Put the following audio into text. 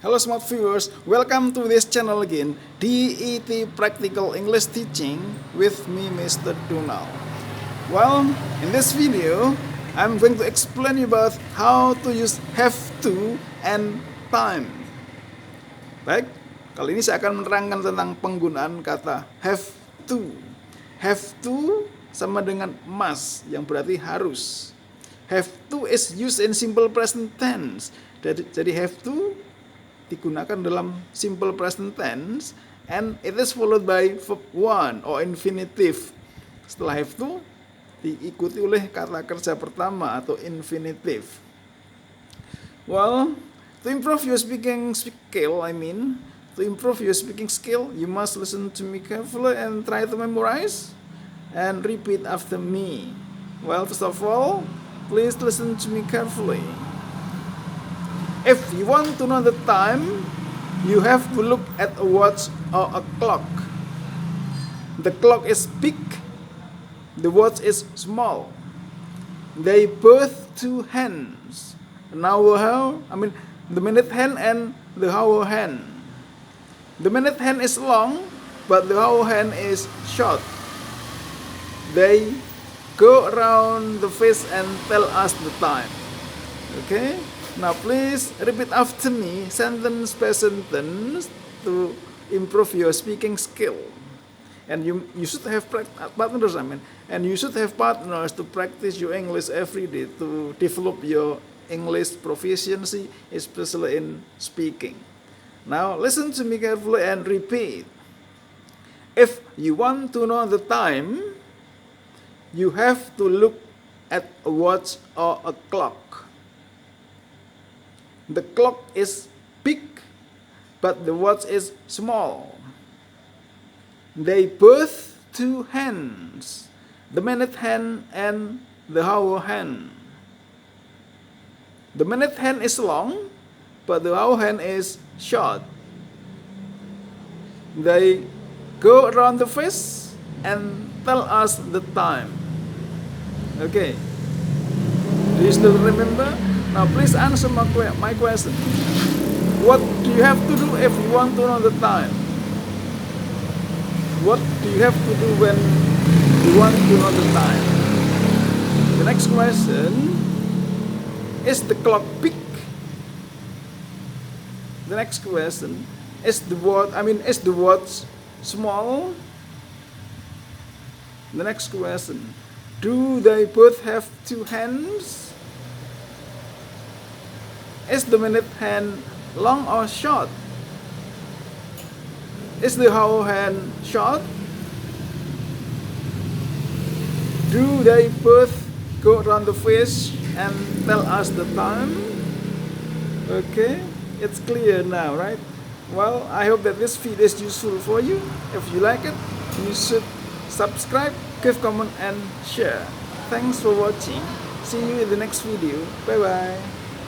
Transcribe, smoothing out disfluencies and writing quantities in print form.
Hello smart viewers, welcome to this channel again, DET Practical English Teaching with me Mr. Donald. Well, in this video, I'm going to explain you about how to use have to and time. Baik, kali ini saya akan menerangkan tentang penggunaan kata have to. Have to sama dengan must, yang berarti harus. Have to is used in simple present tense. Jadi have to digunakan dalam simple present tense and it is followed by verb one or infinitive. Setelah have to diikuti oleh kata kerja pertama atau infinitive. Well, to improve your speaking skill, you must listen to me carefully and try to memorize and repeat after me. Well, first of all, please listen to me carefully. If you want to know the time, you have to look at a watch or a clock. The clock is big, the watch is small. They both two hands. The minute hand and the hour hand. The minute hand is long, but the hour hand is short. They go around the face and tell us the time. Okay? Now please repeat after me sentence by sentence to improve your speaking skill. And you should have partners, and you should have partners to practice your English every day to develop your English proficiency, especially in speaking. Now listen to me carefully and repeat. If you want to know the time, you have to look at a watch or a clock. The clock is big, but the watch is small. They both two hands, the minute hand and the hour hand. The minute hand is long, but the hour hand is short. They go around the face and tell us the time. Okay. Do you still remember? Now please answer my question. What do you have to do if you want to know the time? What do you have to do when you want to know the time? The next question, is the clock big? The next question, is the watch small? The next question, do they both have two hands? Is the minute hand long or short? Is the hour hand short? Do they both go around the face and tell us the time? Okay, it's clear now, right? Well, I hope that this video is useful for you. If you like it, you should subscribe, give comment and share. Thanks for watching. See you in the next video. Bye bye.